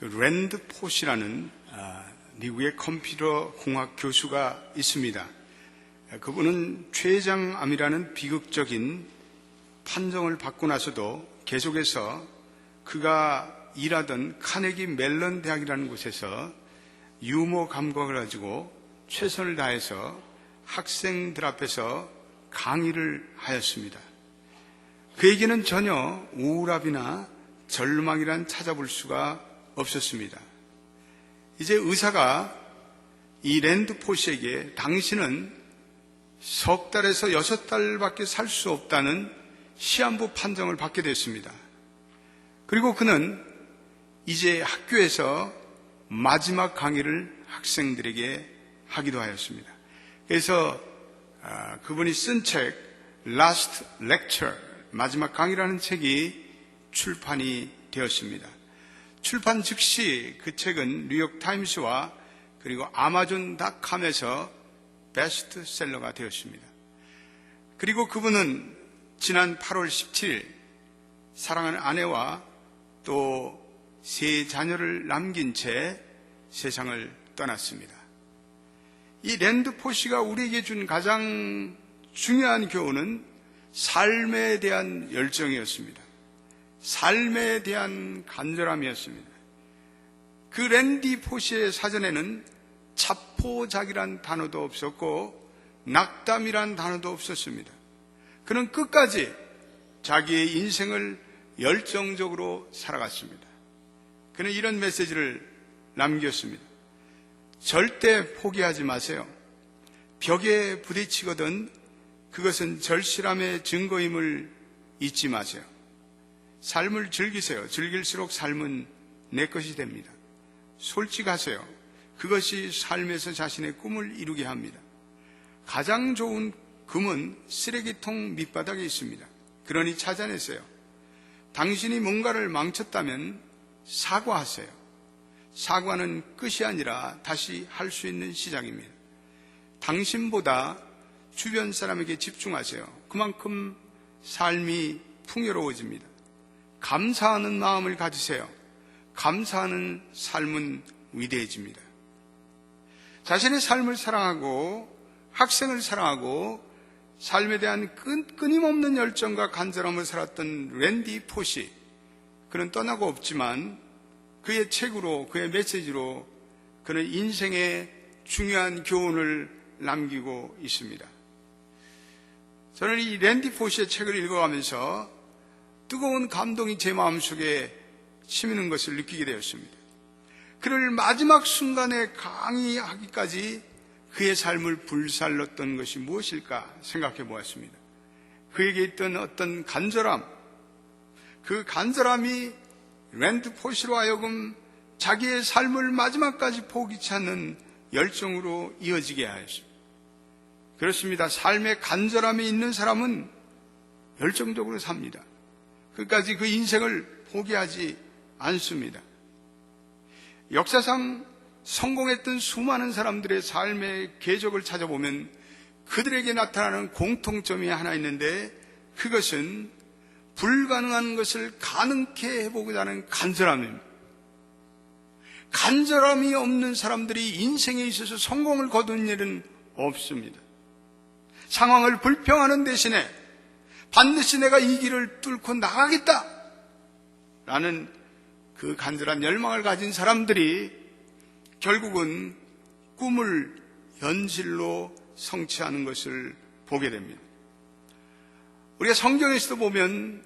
랜드 포시라는 미국의 컴퓨터 공학 교수가 있습니다. 그분은 췌장암이라는 비극적인 판정을 받고 나서도 계속해서 그가 일하던 카네기 멜론 대학이라는 곳에서 유머 감각을 가지고 최선을 다해서 학생들 앞에서 강의를 하였습니다. 그에게는 전혀 우울함이나 절망이란 찾아볼 수가 없었습니다. 이제 의사가 이 랜드 포시에게 당신은 석 달에서 6달밖에 살 수 없다는 시한부 판정을 받게 됐습니다. 그리고 그는 이제 학교에서 마지막 강의를 학생들에게 하기도 하였습니다. 그래서 그분이 쓴 책 Last Lecture, 마지막 강의라는 책이 출판이 되었습니다. 출판 즉시 그 책은 뉴욕타임스와 그리고 아마존닷컴에서 베스트셀러가 되었습니다. 그리고 그분은 지난 8월 17일 사랑하는 아내와 또 3자녀를 남긴 채 세상을 떠났습니다. 이 랜드 포시가 우리에게 준 가장 중요한 교훈은 삶에 대한 열정이었습니다. 삶에 대한 간절함이었습니다. 그 랜디 포시의 사전에는 자포자기란 단어도 없었고 낙담이란 단어도 없었습니다. 그는 끝까지 자기의 인생을 열정적으로 살아갔습니다. 그는 이런 메시지를 남겼습니다. 절대 포기하지 마세요. 벽에 부딪히거든 그것은 절실함의 증거임을 잊지 마세요. 삶을 즐기세요. 즐길수록 삶은 내 것이 됩니다. 솔직하세요. 그것이 삶에서 자신의 꿈을 이루게 합니다. 가장 좋은 금은 쓰레기통 밑바닥에 있습니다. 그러니 찾아내세요. 당신이 뭔가를 망쳤다면 사과하세요. 사과는 끝이 아니라 다시 할 수 있는 시작입니다. 당신보다 주변 사람에게 집중하세요. 그만큼 삶이 풍요로워집니다. 감사하는 마음을 가지세요. 감사하는 삶은 위대해집니다. 자신의 삶을 사랑하고 학생을 사랑하고 삶에 대한 끊임없는 열정과 간절함을 살았던 랜디 포시, 그는 떠나고 없지만 그의 책으로, 그의 메시지로 그는 인생의 중요한 교훈을 남기고 있습니다. 저는 이 랜디 포시의 책을 읽어가면서 뜨거운 감동이 제 마음속에 치미는 것을 느끼게 되었습니다. 그를 마지막 순간에 강의하기까지 그의 삶을 불살랐던 것이 무엇일까 생각해 보았습니다. 그에게 있던 어떤 간절함, 그 간절함이 랜드 포시로 하여금 자기의 삶을 마지막까지 포기치 않는 열정으로 이어지게 하였습니다. 그렇습니다. 삶의 간절함이 있는 사람은 열정적으로 삽니다. 끝까지 그 인생을 포기하지 않습니다. 역사상 성공했던 수많은 사람들의 삶의 궤적을 찾아보면 그들에게 나타나는 공통점이 하나 있는데 그것은 불가능한 것을 가능케 해보고자 하는 간절함입니다. 간절함이 없는 사람들이 인생에 있어서 성공을 거둔 일은 없습니다. 상황을 불평하는 대신에 반드시 내가 이 길을 뚫고 나가겠다 라는 그 간절한 열망을 가진 사람들이 결국은 꿈을 현실로 성취하는 것을 보게 됩니다. 우리가 성경에서도 보면,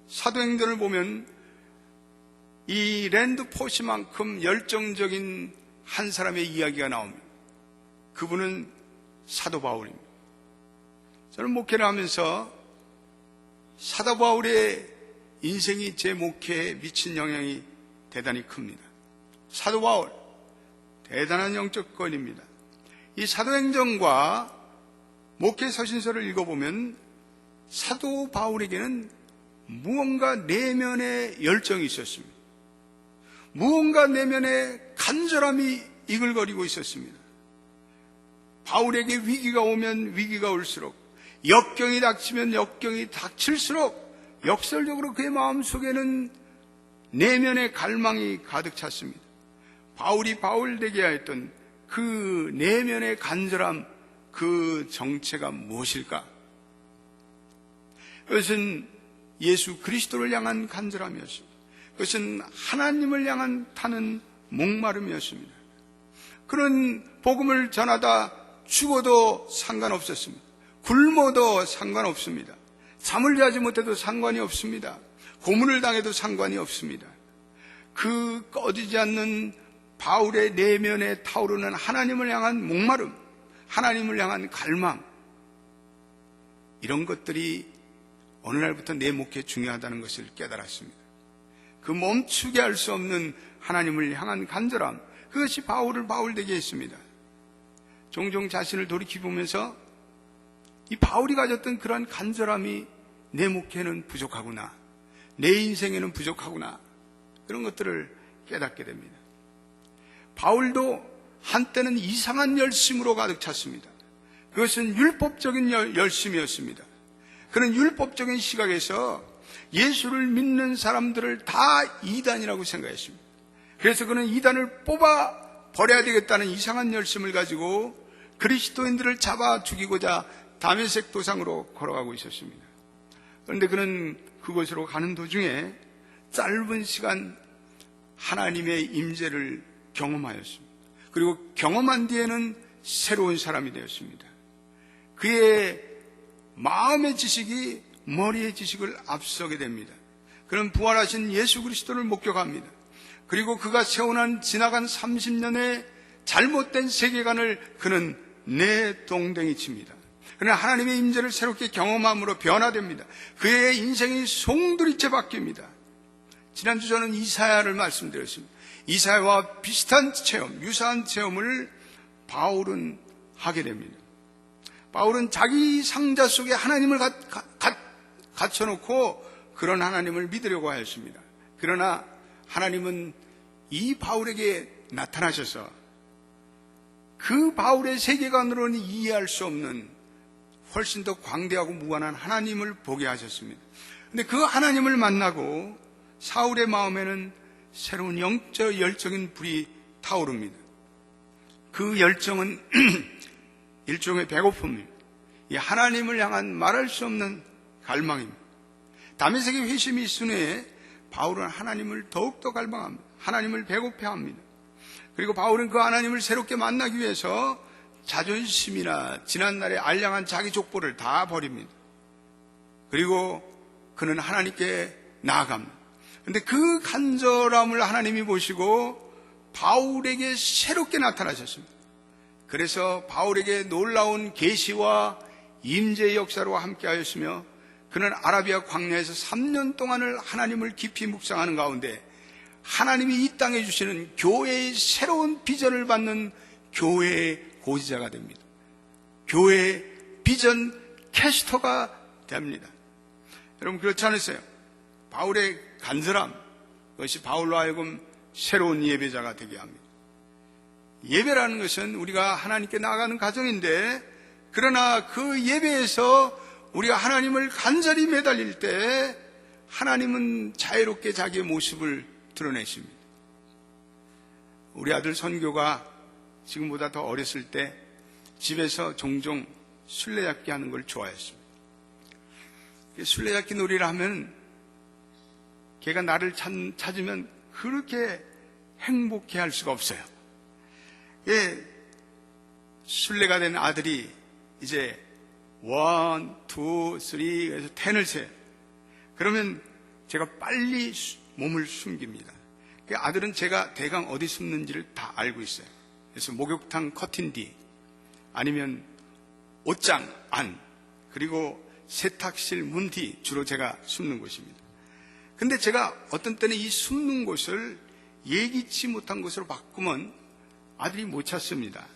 사도행전을 보면 이 랜드 포시만큼 열정적인 한 사람의 이야기가 나옵니다. 그분은 사도 바울입니다. 저는 목회를 하면서 사도 바울의 인생이 제 목회에 미친 영향이 대단히 큽니다. 사도 바울, 대단한 영적 건입니다. 이 사도행전과 목회 서신서를 읽어보면 사도 바울에게는 무언가 내면의 열정이 있었습니다. 무언가 내면의 간절함이 이글거리고 있었습니다. 바울에게 위기가 오면 위기가 올수록, 역경이 닥치면 역경이 닥칠수록 역설적으로 그의 마음속에는 내면의 갈망이 가득 찼습니다. 바울이 바울 되게 하였던 그 내면의 간절함, 그 정체가 무엇일까? 그것은 예수 그리스도를 향한 간절함이었습니다. 그것은 하나님을 향한 타는 목마름이었습니다. 그런 복음을 전하다 죽어도 상관없었습니다. 굶어도 상관없습니다. 잠을 자지 못해도 상관이 없습니다. 고문을 당해도 상관이 없습니다. 그 꺼지지 않는 바울의 내면에 타오르는 하나님을 향한 목마름, 하나님을 향한 갈망, 이런 것들이 어느 날부터 내 목회에 중요하다는 것을 깨달았습니다. 그 멈추게 할 수 없는 하나님을 향한 간절함, 그것이 바울을 바울되게 했습니다. 종종 자신을 돌이켜보면서 이 바울이 가졌던 그러한 간절함이 내 목회는 부족하구나, 내 인생에는 부족하구나, 그런 것들을 깨닫게 됩니다. 바울도 한때는 이상한 열심으로 가득 찼습니다. 그것은 율법적인 열심이었습니다. 그런 율법적인 시각에서 예수를 믿는 사람들을 다 이단이라고 생각했습니다. 그래서 그는 이단을 뽑아 버려야 되겠다는 이상한 열심을 가지고 그리스도인들을 잡아 죽이고자 다메섹 도상으로 걸어가고 있었습니다. 그런데 그는 그곳으로 가는 도중에 짧은 시간 하나님의 임재를 경험하였습니다. 그리고 경험한 뒤에는 새로운 사람이 되었습니다. 그의 마음의 지식이 머리의 지식을 앞서게 됩니다. 그는 부활하신 예수 그리스도를 목격합니다. 그리고 그가 세워난 지나간 30년의 잘못된 세계관을 그는 내동댕이 칩니다. 그러나 하나님의 임재를 새롭게 경험함으로 변화됩니다. 그의 인생이 송두리째 바뀝니다. 지난주 저는 이사야를 말씀드렸습니다. 이사야와 비슷한 체험, 유사한 체험을 바울은 하게 됩니다. 바울은 자기 상자 속에 하나님을 갖춰놓고 그런 하나님을 믿으려고 하였습니다. 그러나 하나님은 이 바울에게 나타나셔서 그 바울의 세계관으로는 이해할 수 없는 훨씬 더 광대하고 무한한 하나님을 보게 하셨습니다. 그런데 그 하나님을 만나고 사울의 마음에는 새로운 영적 열정인 불이 타오릅니다. 그 열정은 일종의 배고픔입니다. 이 하나님을 향한 말할 수 없는 갈망입니다. 다메섹의 회심이 있은 후에 바울은 하나님을 더욱더 갈망합니다. 하나님을 배고파합니다. 그리고 바울은 그 하나님을 새롭게 만나기 위해서 자존심이나 지난날의 알량한 자기 족보를 다 버립니다. 그리고 그는 하나님께 나아갑니다. 그런데 그 간절함을 하나님이 보시고 바울에게 새롭게 나타나셨습니다. 그래서 바울에게 놀라운 계시와 임재의 역사로 함께 하였으며 그는 아라비아 광야에서 3년 동안을 하나님을 깊이 묵상하는 가운데 하나님이 이 땅에 주시는 교회의 새로운 비전을 받는 교회의 고지자가 됩니다. 교회의 비전 캐스터가 됩니다. 여러분 그렇지 않으세요? 바울의 간절함, 그것이 바울로 하여금 새로운 예배자가 되게 합니다. 예배라는 것은 우리가 하나님께 나아가는 과정인데, 그러나 그 예배에서 우리가 하나님을 간절히 매달릴 때 하나님은 자유롭게 자기의 모습을 드러내십니다. 우리 아들 선교가 지금보다 더 어렸을 때 집에서 종종 술래잡기 하는 걸 좋아했습니다. 술래잡기 놀이를 하면 걔가 나를 찾으면 그렇게 행복해 할 수가 없어요. 술래가 된 아들이 이제 1, 2, 3 해서 10을 세요. 그러면 제가 빨리 몸을 숨깁니다. 아들은 제가 대강 어디 숨는지를 다 알고 있어요. 그래서 목욕탕 커튼 뒤, 아니면 옷장 안, 그리고 세탁실 문 뒤, 주로 제가 숨는 곳입니다. 근데 제가 어떤 때는 이 숨는 곳을 예기치 못한 곳으로 바꾸면 아들이 못 찾습니다.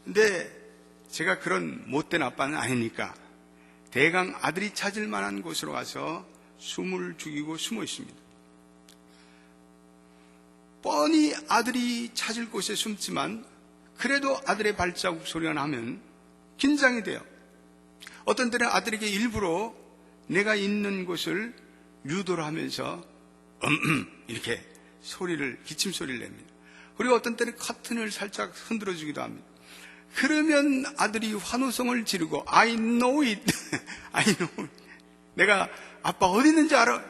근데 제가 그런 못된 아빠는 아니니까 대강 아들이 찾을 만한 곳으로 가서 숨을 죽이고 숨어 있습니다. 뻔히 아들이 찾을 곳에 숨지만 그래도 아들의 발자국 소리가 나면 긴장이 돼요. 어떤 때는 아들에게 일부러 내가 있는 곳을 유도를 하면서 이렇게 기침 소리를 냅니다. 그리고 어떤 때는 커튼을 살짝 흔들어 주기도 합니다. 그러면 아들이 환호성을 지르고 I know it. I know it. 내가 아빠 어디 있는지 알아.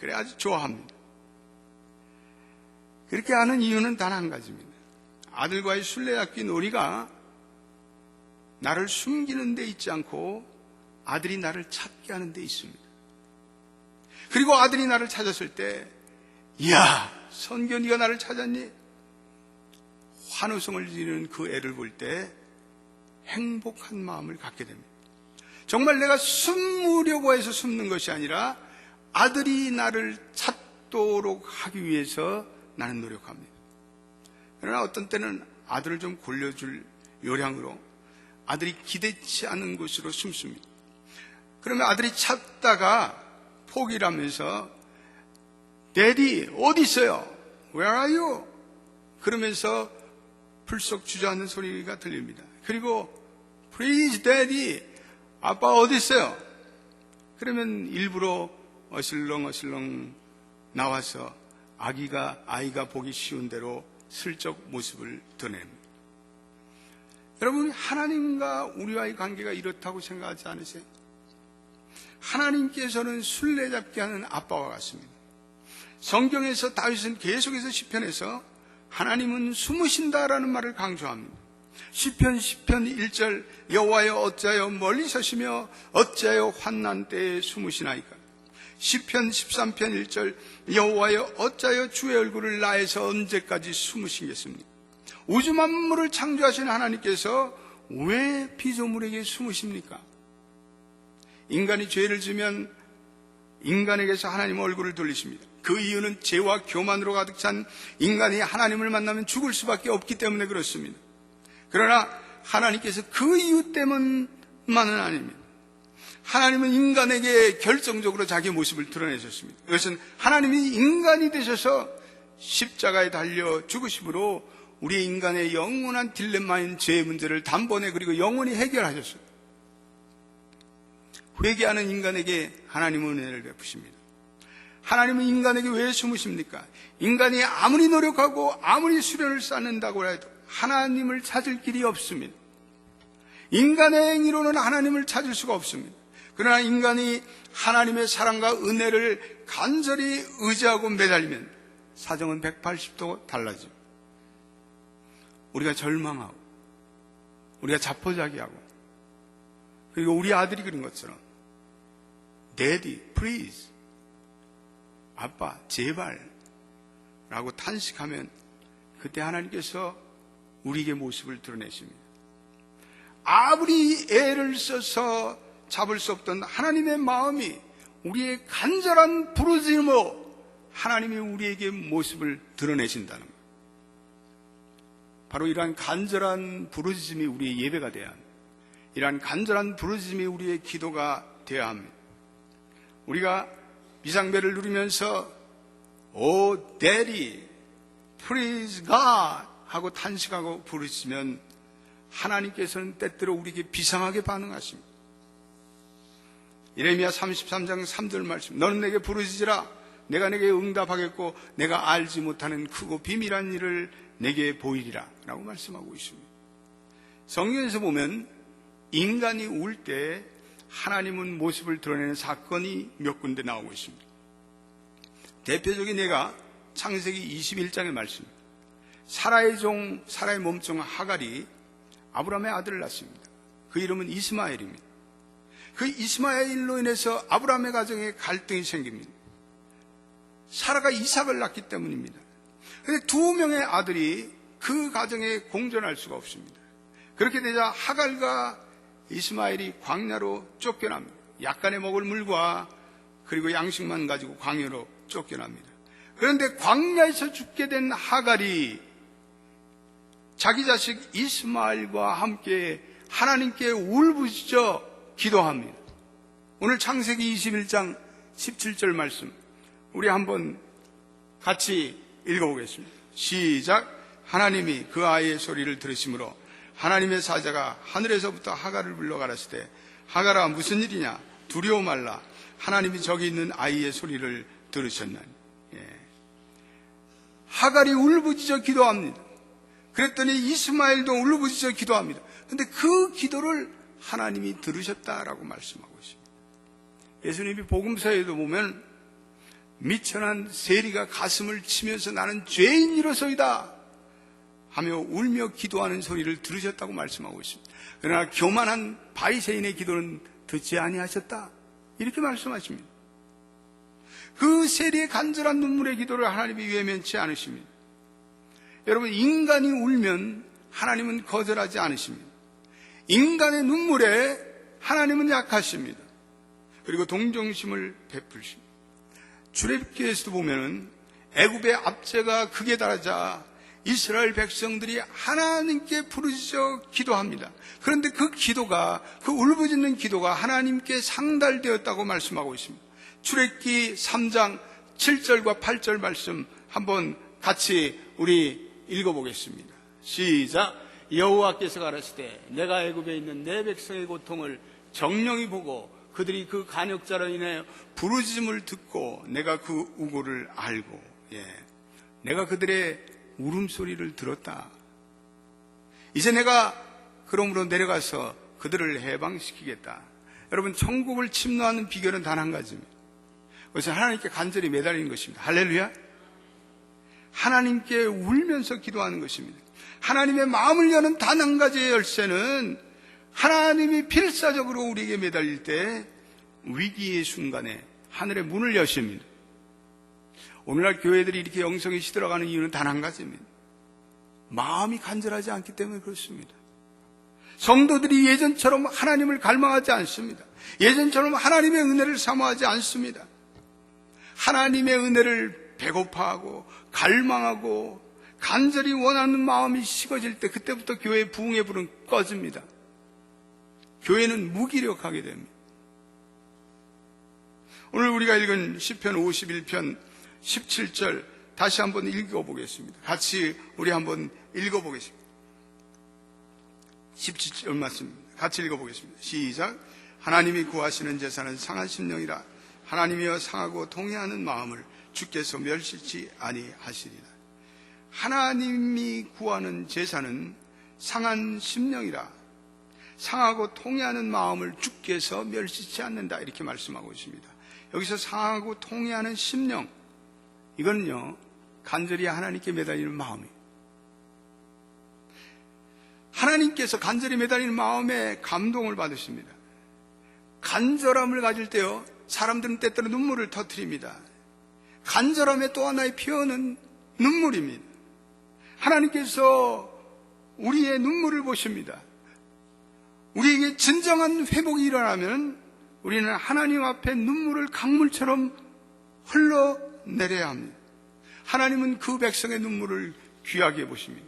그래 아주 좋아합니다. 그렇게 하는 이유는 단 한 가지입니다. 아들과의 술래잡기 놀이가 나를 숨기는 데 있지 않고 아들이 나를 찾게 하는 데 있습니다. 그리고 아들이 나를 찾았을 때, 이야, 선교 네가 나를 찾았니? 환호성을 지르는 그 애를 볼 때 행복한 마음을 갖게 됩니다. 정말 내가 숨으려고 해서 숨는 것이 아니라 아들이 나를 찾도록 하기 위해서 나는 노력합니다. 그러나 어떤 때는 아들을 좀 골려줄 요량으로 아들이 기대치 않은 곳으로 숨습니다. 그러면 아들이 찾다가 포기를 하면서 Daddy 어디 있어요? Where are you? 그러면서 불쑥 주저앉는 소리가 들립니다. 그리고 Please Daddy 아빠 어디 있어요? 그러면 일부러 어슬렁어슬렁 나와서 아이가 보기 쉬운 대로 슬쩍 모습을 드러냅니다. 여러분, 하나님과 우리와의 관계가 이렇다고 생각하지 않으세요? 하나님께서는 술래잡기 하는 아빠와 같습니다. 성경에서 다윗은 계속해서 시편에서 하나님은 숨으신다라는 말을 강조합니다. 시편 1절 여호와여 어찌하여 멀리 서시며 어찌하여 환난 때에 숨으시나이까. 시편 13편 1절 여호와여 어찌하여 주의 얼굴을 나에서 언제까지 숨으시겠습니까? 우주 만물을 창조하신 하나님께서 왜 피조물에게 숨으십니까? 인간이 죄를 지면 인간에게서 하나님 얼굴을 돌리십니다. 그 이유는 죄와 교만으로 가득 찬 인간이 하나님을 만나면 죽을 수밖에 없기 때문에 그렇습니다. 그러나 하나님께서 그 이유 때문만은 아닙니다. 하나님은 인간에게 결정적으로 자기 모습을 드러내셨습니다. 이것은 하나님이 인간이 되셔서 십자가에 달려 죽으심으로 우리 인간의 영원한 딜레마인 죄의 문제를 단번에 그리고 영원히 해결하셨습니다. 회개하는 인간에게 하나님은 은혜를 베푸십니다. 하나님은 인간에게 왜 숨으십니까? 인간이 아무리 노력하고 아무리 수련을 쌓는다고 해도 하나님을 찾을 길이 없습니다. 인간의 행위로는 하나님을 찾을 수가 없습니다. 그러나 인간이 하나님의 사랑과 은혜를 간절히 의지하고 매달리면 사정은 180도 달라집니다. 우리가 절망하고 우리가 자포자기하고 그리고 우리 아들이 그런 것처럼 Daddy, please 아빠 제발 라고 탄식하면 그때 하나님께서 우리에게 모습을 드러내십니다. 아무리 애를 써서 잡을 수 없던 하나님의 마음이 우리의 간절한 부르짖음으로 하나님이 우리에게 모습을 드러내신다는 것. 바로 이러한 간절한 부르짖음이 우리의 예배가 되어야 합니다. 이러한 간절한 부르짖음이 우리의 기도가 되어야 합니다. 우리가 비상벨을 누리면서 오 Daddy, Praise God 하고 탄식하고 부르짖으면 하나님께서는 때때로 우리에게 비상하게 반응하십니다. 예레미야 33장 3절 말씀 너는 내게 부르짖으라 내가 내게 응답하겠고 내가 알지 못하는 크고 비밀한 일을 내게 보이리라 라고 말씀하고 있습니다. 성경에서 보면 인간이 울 때 하나님은 모습을 드러내는 사건이 몇 군데 나오고 있습니다. 대표적인 예가 창세기 21장의 말씀입니다. 사라의 몸종 하갈이 아브라함의 아들을 낳습니다. 그 이름은 이스마엘입니다. 그 이스마엘로 인해서 아브라함의 가정에 갈등이 생깁니다. 사라가 이삭을 낳기 때문입니다. 그런데 두 명의 아들이 그 가정에 공존할 수가 없습니다. 그렇게 되자 하갈과 이스마엘이 광야로 쫓겨납니다. 약간의 먹을 물과 그리고 양식만 가지고 광야로 쫓겨납니다. 그런데 광야에서 죽게 된 하갈이 자기 자식 이스마엘과 함께 하나님께 울부짖어 기도합니다. 오늘 창세기 21장 17절 말씀 우리 한번 같이 읽어보겠습니다. 시작. 하나님이 그 아이의 소리를 들으심으로 하나님의 사자가 하늘에서부터 하갈을 불러 가라사대 하갈아 무슨 일이냐 두려워 말라 하나님이 저기 있는 아이의 소리를 들으셨나니. 하갈이 울부짖어 기도합니다. 그랬더니 이스마엘도 울부짖어 기도합니다. 그런데 그 기도를 하나님이 들으셨다라고 말씀하고 있습니다. 예수님이 복음서에도 보면 미천한 세리가 가슴을 치면서 나는 죄인이로소이다 하며 울며 기도하는 소리를 들으셨다고 말씀하고 있습니다. 그러나 교만한 바리새인의 기도는 듣지 아니하셨다 이렇게 말씀하십니다. 그 세리의 간절한 눈물의 기도를 하나님이 외면치 않으십니다. 여러분, 인간이 울면 하나님은 거절하지 않으십니다. 인간의 눈물에 하나님은 약하십니다. 그리고 동정심을 베푸십니다. 출애굽기에서도 보면은 애굽의 압제가 극에 달하자 이스라엘 백성들이 하나님께 부르짖어 기도합니다. 그런데 그 기도가, 그 울부짖는 기도가 하나님께 상달되었다고 말씀하고 있습니다. 출애굽기 3장 7절과 8절 말씀 한번 같이 우리 읽어보겠습니다. 시작. 여호와께서 가라시되 내가 애굽에 있는 내 백성의 고통을 정령히 보고 그들이 그 간역자로 인해 부르짖음을 듣고 내가 그 우고를 알고, 내가 그들의 울음소리를 들었다. 이제 내가 그러므로 내려가서 그들을 해방시키겠다. 여러분, 천국을 침노하는 비결은 단 한 가지입니다. 그것은 하나님께 간절히 매달리는 것입니다. 할렐루야. 하나님께 울면서 기도하는 것입니다. 하나님의 마음을 여는 단 한 가지의 열쇠는 하나님이 필사적으로 우리에게 매달릴 때 위기의 순간에 하늘의 문을 여십니다. 오늘날 교회들이 이렇게 영성이 시들어가는 이유는 단 한 가지입니다. 마음이 간절하지 않기 때문에 그렇습니다. 성도들이 예전처럼 하나님을 갈망하지 않습니다. 예전처럼 하나님의 은혜를 사모하지 않습니다. 하나님의 은혜를 배고파하고 갈망하고 간절히 원하는 마음이 식어질 때 그때부터 교회의 부흥의 불은 꺼집니다. 교회는 무기력하게 됩니다. 오늘 우리가 읽은 시편 51편 17절 다시 한번 읽어보겠습니다. 같이 우리 한번 읽어보겠습니다. 17절 말씀입니다. 같이 읽어보겠습니다. 시작. 하나님이 구하시는 제사는 상한 심령이라. 하나님이여 상하고 통회하는 마음을 주께서 멸시치 아니하시리라. 하나님이 구하는 제사는 상한 심령이라. 상하고 통회하는 마음을 주께서 멸시치 않는다 이렇게 말씀하고 있습니다. 여기서 상하고 통회하는 심령, 이거는요 간절히 하나님께 매달리는 마음이에요. 하나님께서 간절히 매달리는 마음에 감동을 받으십니다. 간절함을 가질 때요 사람들은 때때로 눈물을 터뜨립니다. 간절함의 또 하나의 표현은 눈물입니다. 하나님께서 우리의 눈물을 보십니다. 우리에게 진정한 회복이 일어나면 우리는 하나님 앞에 눈물을 강물처럼 흘러내려야 합니다. 하나님은 그 백성의 눈물을 귀하게 보십니다.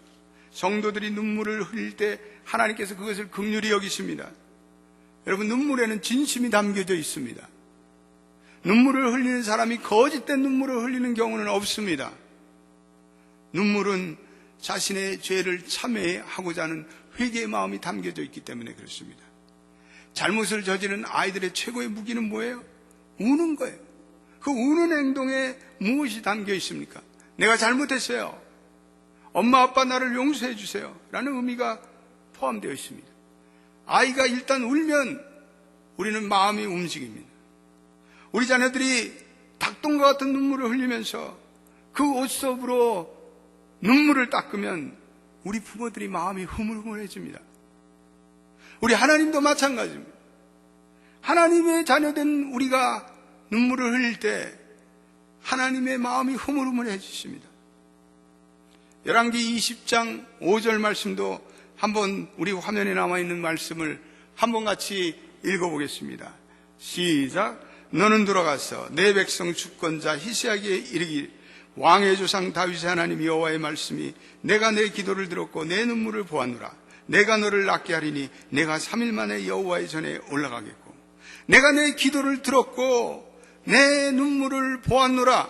성도들이 눈물을 흘릴 때 하나님께서 그것을 긍휼히 여기십니다. 여러분, 눈물에는 진심이 담겨져 있습니다. 눈물을 흘리는 사람이 거짓된 눈물을 흘리는 경우는 없습니다. 눈물은 자신의 죄를 참회하고자 하는 회개의 마음이 담겨져 있기 때문에 그렇습니다. 잘못을 저지른 아이들의 최고의 무기는 뭐예요? 우는 거예요. 그 우는 행동에 무엇이 담겨 있습니까? 내가 잘못했어요. 엄마 아빠 나를 용서해 주세요 라는 의미가 포함되어 있습니다. 아이가 일단 울면 우리는 마음이 움직입니다. 우리 자녀들이 닭똥과 같은 눈물을 흘리면서 그 옷섭으로 눈물을 닦으면 우리 부모들이 마음이 흐물흐물해집니다. 우리 하나님도 마찬가지입니다. 하나님의 자녀된 우리가 눈물을 흘릴 때 하나님의 마음이 흐물흐물해지십니다. 열왕기 20장 5절 말씀도 한번 우리 화면에 남아있는 말씀을 한번 같이 읽어보겠습니다. 시작. 너는 들어가서 내 백성 주권자 히스야에게 이르기를 왕의 조상 다윗의 하나님 여호와의 말씀이 내가 내 기도를 들었고 내 눈물을 보았노라. 내가 너를 낫게 하리니 내가 3일 만에 여호와의 전에 올라가겠고 내가 내 기도를 들었고 내 눈물을 보았노라.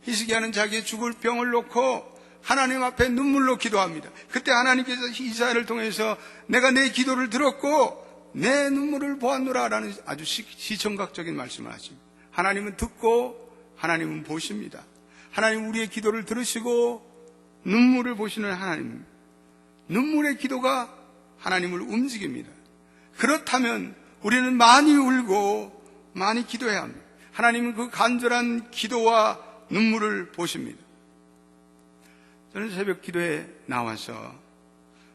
히스기야는 자기의 죽을 병을 놓고 하나님 앞에 눈물로 기도합니다. 그때 하나님께서 이사야를 통해서 내가 내 기도를 들었고 내 눈물을 보았노라 라는 아주 시청각적인 말씀을 하십니다. 하나님은 듣고 하나님은 보십니다. 하나님 우리의 기도를 들으시고 눈물을 보시는 하나님, 눈물의 기도가 하나님을 움직입니다. 그렇다면 우리는 많이 울고 많이 기도해야 합니다. 하나님은 그 간절한 기도와 눈물을 보십니다. 저는 새벽 기도에 나와서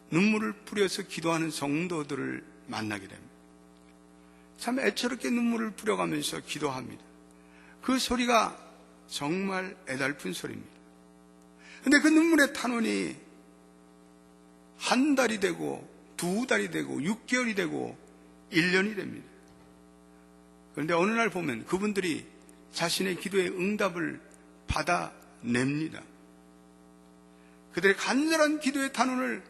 눈물을 뿌려서 기도하는 성도들을 만나게 됩니다. 참 애처롭게 눈물을 뿌려가면서 기도합니다. 그 소리가 정말 애달픈 소리입니다. 근데 그 눈물의 탄원이 한 달이 되고 2달이 되고 6개월이 되고 1년이 됩니다. 그런데 어느 날 보면 그분들이 자신의 기도의 응답을 받아냅니다. 그들의 간절한 기도의 탄원을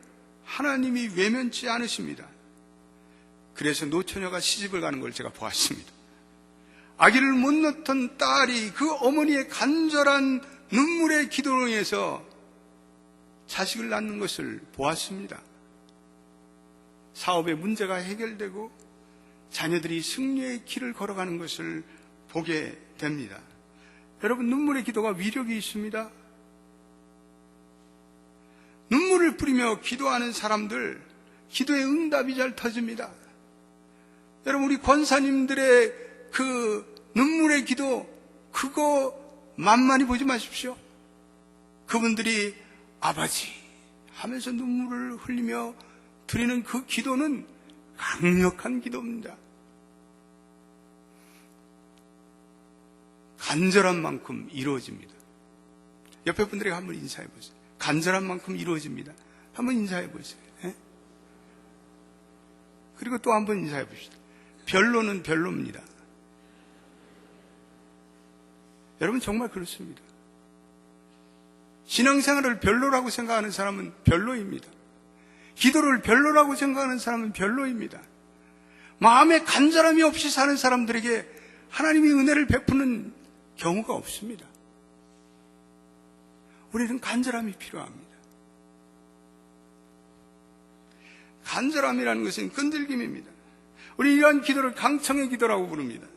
하나님이 외면치 않으십니다. 그래서 노처녀가 시집을 가는 걸 제가 보았습니다. 아기를 못 낳던 딸이 그 어머니의 간절한 눈물의 기도로 인해서 자식을 낳는 것을 보았습니다. 사업의 문제가 해결되고 자녀들이 승리의 길을 걸어가는 것을 보게 됩니다. 여러분, 눈물의 기도가 위력이 있습니다. 눈물을 뿌리며 기도하는 사람들, 기도의 응답이 잘 터집니다. 여러분, 우리 권사님들의 그 눈물의 기도, 그거 만만히 보지 마십시오. 그분들이 아버지 하면서 눈물을 흘리며 드리는 그 기도는 강력한 기도입니다. 간절한 만큼 이루어집니다. 옆에 분들에게 한번 인사해 보세요. 간절한 만큼 이루어집니다. 한번 인사해 보세요. 예? 그리고 또 한번 인사해 봅시다. 별로는 별로입니다. 여러분, 정말 그렇습니다. 신앙생활을 별로라고 생각하는 사람은 별로입니다. 기도를 별로라고 생각하는 사람은 별로입니다. 마음에 간절함이 없이 사는 사람들에게 하나님이 은혜를 베푸는 경우가 없습니다. 우리는 간절함이 필요합니다. 간절함이라는 것은 끈질김입니다. 우리 이러한 기도를 강청의 기도라고 부릅니다.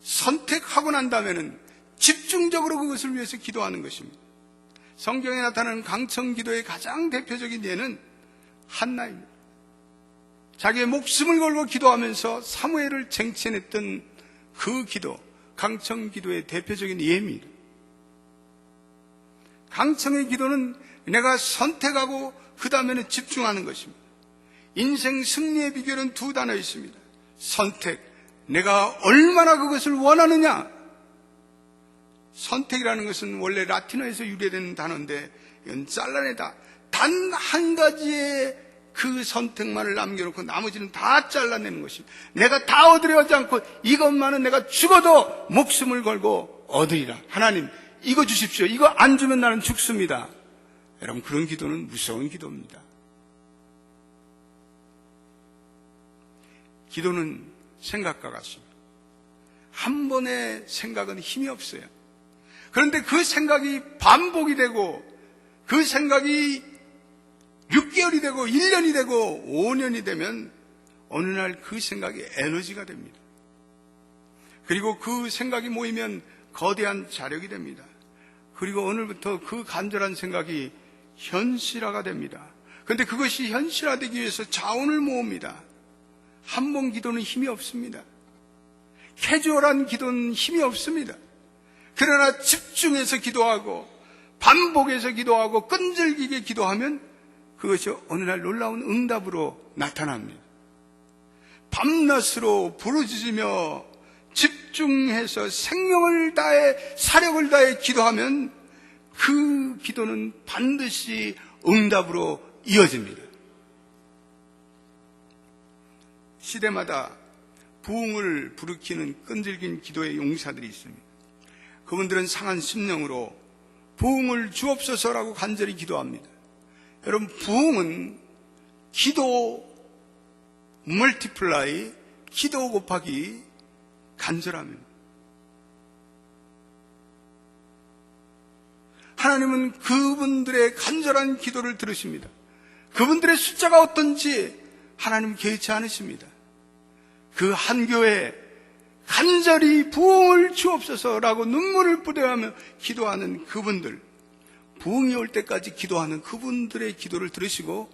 선택하고 난 다음에는 집중적으로 그것을 위해서 기도하는 것입니다. 성경에 나타나는 강청 기도의 가장 대표적인 예는 한나입니다. 자기의 목숨을 걸고 기도하면서 사무엘을 쟁취해냈던 그 기도, 강청 기도의 대표적인 예입니다. 강청의 기도는 내가 선택하고 그 다음에는 집중하는 것입니다. 인생 승리의 비결은 2단어 있습니다. 선택, 내가 얼마나 그것을 원하느냐. 선택이라는 것은 원래 라틴어에서 유래된 단어인데 이건 잘라내다. 단 한 가지의 그 선택만을 남겨놓고 나머지는 다 잘라내는 것입니다. 내가 다 얻으려 하지 않고 이것만은 내가 죽어도 목숨을 걸고 얻으리라. 하나님, 이거 주십시오. 이거 안 주면 나는 죽습니다. 여러분, 그런 기도는 무서운 기도입니다. 기도는 생각과 같습니다. 한 번의 생각은 힘이 없어요. 그런데 그 생각이 반복이 되고 그 생각이 6개월이 되고 1년이 되고 5년이 되면 어느 날 그 생각이 에너지가 됩니다. 그리고 그 생각이 모이면 거대한 자력이 됩니다. 그리고 오늘부터 그 간절한 생각이 현실화가 됩니다. 그런데 그것이 현실화되기 위해서 자원을 모읍니다. 한 번 기도는 힘이 없습니다. 캐주얼한 기도는 힘이 없습니다. 그러나 집중해서 기도하고 반복해서 기도하고 끈질기게 기도하면 그것이 어느 날 놀라운 응답으로 나타납니다. 밤낮으로 부르짖으며 집중해서 생명을 다해 사력을 다해 기도하면 그 기도는 반드시 응답으로 이어집니다. 시대마다 부흥을 부르키는 끈질긴 기도의 용사들이 있습니다. 그분들은 상한 심령으로 부흥을 주옵소서라고 간절히 기도합니다. 여러분, 부흥은 기도 멀티플라이, 기도 곱하기 간절함입니다. 하나님은 그분들의 간절한 기도를 들으십니다. 그분들의 숫자가 어떤지 하나님 개의치 않으십니다. 그 한 교회, 간절히 부흥을 주옵소서라고 눈물을 뿌려하며 기도하는 그분들, 부흥이 올 때까지 기도하는 그분들의 기도를 들으시고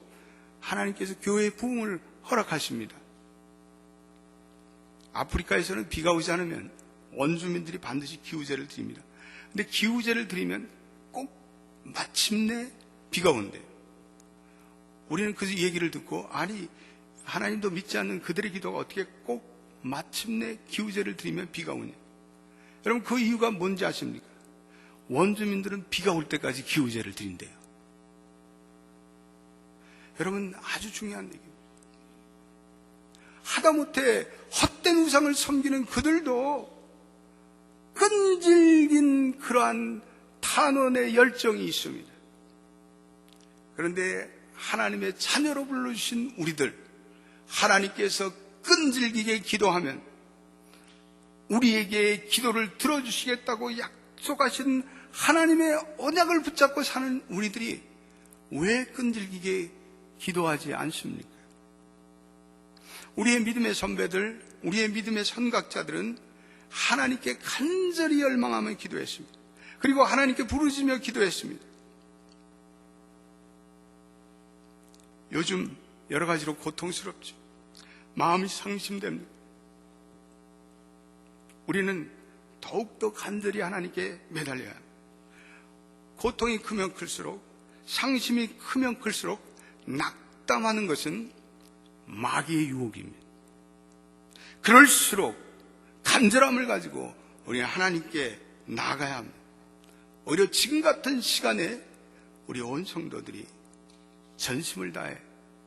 하나님께서 교회의 부흥을 허락하십니다. 아프리카에서는 비가 오지 않으면 원주민들이 반드시 기우제를 드립니다. 근데 기우제를 드리면 꼭 마침내 비가 온대요. 우리는 그 얘기를 듣고, 아니 하나님도 믿지 않는 그들의 기도가 어떻게 꼭 마침내 기우제를 드리면 비가 오냐. 여러분, 그 이유가 뭔지 아십니까? 원주민들은 비가 올 때까지 기우제를 드린대요. 여러분, 아주 중요한 얘기입니다. 하다못해 헛된 우상을 섬기는 그들도 끈질긴 그러한 탄원의 열정이 있습니다. 그런데 하나님의 자녀로 불러주신 우리들, 하나님께서 끈질기게 기도하면 우리에게 기도를 들어주시겠다고 약속하신 하나님의 언약을 붙잡고 사는 우리들이 왜 끈질기게 기도하지 않습니까? 우리의 믿음의 선배들, 우리의 믿음의 선각자들은 하나님께 간절히 열망하며 기도했습니다. 그리고 하나님께 부르짖으며 기도했습니다. 요즘 여러 가지로 고통스럽죠. 마음이 상심됩니다. 우리는 더욱더 간절히 하나님께 매달려야 합니다. 고통이 크면 클수록, 상심이 크면 클수록 낙담하는 것은 마귀의 유혹입니다. 그럴수록 간절함을 가지고 우리는 하나님께 나아가야 합니다. 오히려 지금 같은 시간에 우리 온 성도들이 전심을 다해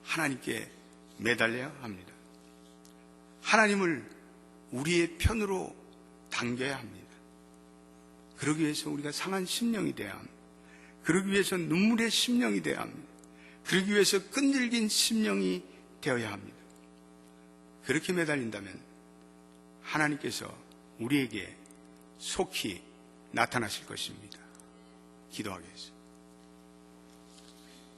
하나님께 매달려야 합니다. 하나님을 우리의 편으로 당겨야 합니다. 그러기 위해서 우리가 상한 심령이 되어야 합니다. 그러기 위해서 눈물의 심령이 되어야 합니다. 그러기 위해서 끈질긴 심령이 되어야 합니다. 그렇게 매달린다면 하나님께서 우리에게 속히 나타나실 것입니다. 기도하겠습니다.